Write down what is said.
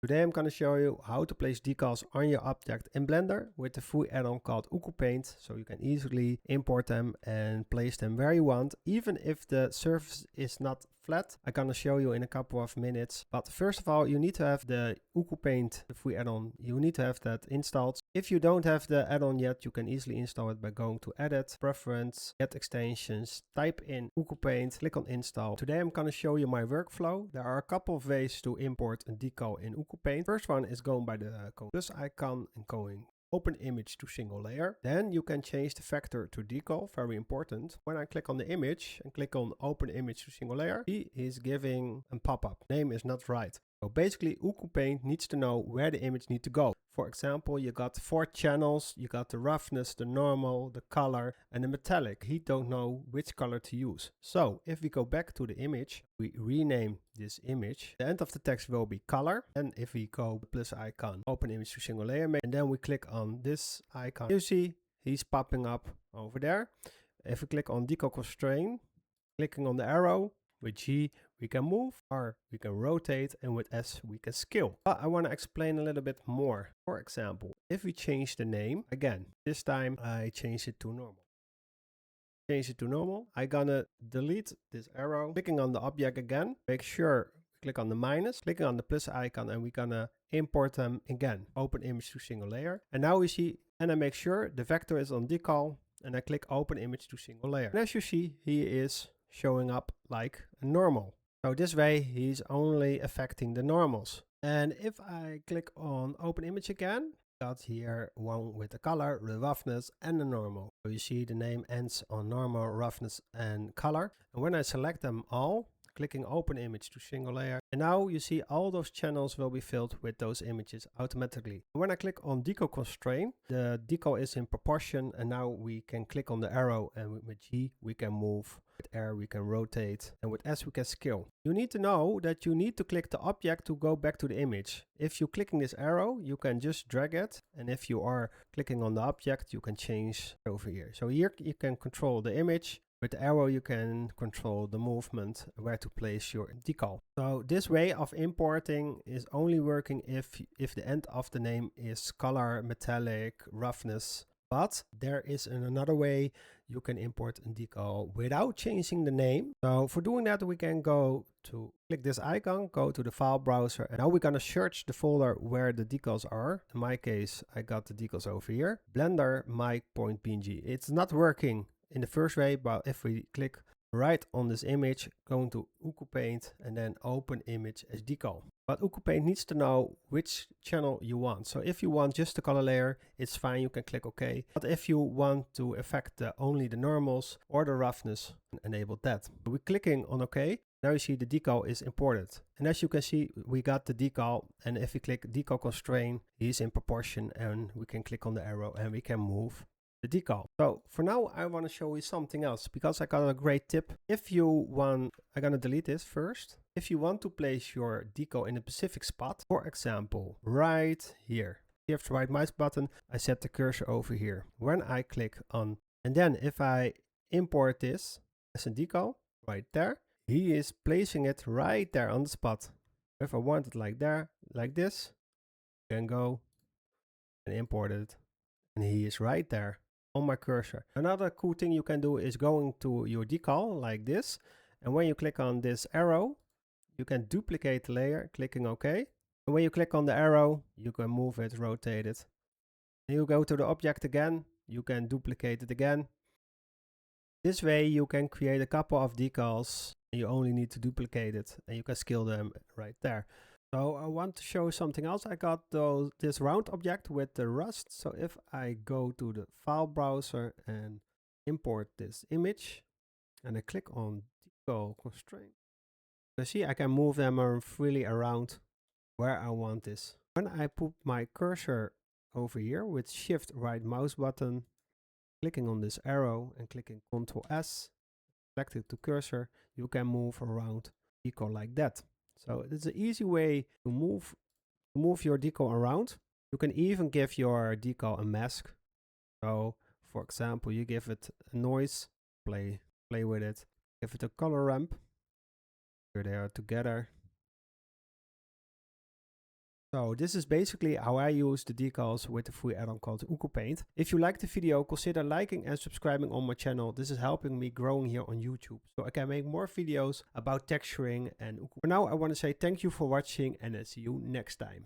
Today I'm going to show you how to place decals on your object in Blender with the free add-on called Ucupaint, so you can easily import them and place them where you want, even if the surface is not flat. I'm going to show you in a couple of minutes. But first of all, you need to have the Ucupaint, the free add-on. You need to have that installed. If you don't have the add-on yet, you can easily install it by going to Edit, Preference, Get Extensions, type in Ucupaint, click on Install. Today I'm going to show you my workflow. There are a couple of ways to import a decal in Ucupaint. First one is going by the plus icon and going open image to single layer. Then you can change the vector to decal, very important. When I click on the image and click on open image to single layer, he is giving a pop-up. Name is not right. So basically Ucupaint needs to know where the image needs to go. For example, you got 4 channels, you got the roughness, the normal, the color and the metallic. He don't know which color to use. So if we go back to the image, we rename this image. The end of the text will be color. And if we go plus icon, open image to single layer, and then we click on this icon, you see he's popping up over there. If we click on Decal Constraint, clicking on the arrow, with G we can move, R we can rotate, and with S we can scale. But I want to explain a little bit more. For example, if we change the name, again, this time I change it to normal. Change it to normal. I'm gonna delete this arrow, clicking on the object again, make sure we click on the minus, clicking on the plus icon, and we're gonna import them again. Open image to single layer. And now we see, and I make sure the vector is on decal, and I click open image to single layer. And as you see, he is showing up like a normal. So this way he's only affecting the normals. And if I click on open image again, got here one with the color, the roughness and the normal. So you see the name ends on normal, roughness and color. And when I select them all, clicking open image to single layer, and now you see all those channels will be filled with those images automatically. When I click on Decal Constraint, the decal is in proportion, and now we can click on the arrow, and with G we can move, with R we can rotate, and with S we can scale. You need to know that you need to click the object to go back to the image. If you're clicking this arrow, you can just drag it, and if you are clicking on the object, you can change over here. So here you can control the image. With the arrow you can control the movement, where to place your decal. So this way of importing is only working if the end of the name is color, metallic, roughness. But there is another way you can import a decal without changing the name. So for doing that, we can go to click this icon, go to the file browser, and now we're gonna search the folder where the decals are. In my case, I got the decals over here. Blender my.png. It's not working in the first way, but if we click right on this image, going to Ucupaint and then open image as decal. But Ucupaint needs to know which channel you want. So if you want just the color layer, it's fine, you can click OK. But if you want to affect only the normals or the roughness, enable that. We're clicking on OK. Now you see the decal is imported. And as you can see, we got the decal, and if we click Decal Constraint, he's in proportion, and we can click on the arrow and we can move the decal. So for now I want to show you something else, because I got a great tip. If you want, I'm gonna delete this first. If you want to place your decal in a specific spot, for example right here, left right mouse button, I set the cursor over here. When I click on, and then if I import this as a decal right there, he is placing it right there on the spot. If I want it like there, like this, you can go and import it, and he is right there on my cursor. Another cool thing you can do is going to your decal like this, and when you click on this arrow, you can duplicate the layer, clicking OK. And when you click on the arrow, you can move it, rotate it. And you go to the object again, you can duplicate it again. This way you can create a couple of decals, and you only need to duplicate it, and you can scale them right there. So I want to show something else. I got this round object with the rust. So if I go to the file browser and import this image, and I click on Decal Constraint, you see I can move them freely around where I want this. When I put my cursor over here with shift right mouse button, clicking on this arrow and clicking Ctrl S, selected to cursor, you can move around decal like that. So it's an easy way to move your decal around. You can even give your decal a mask. So for example, you give it a noise, play with it, give it a color ramp. Here they are together. So this is basically how I use the decals with the free add-on called Ucupaint. If you like the video, consider liking and subscribing on my channel. This is helping me growing here on YouTube, so I can make more videos about texturing and Ucupaint. For now, I want to say thank you for watching and I'll see you next time.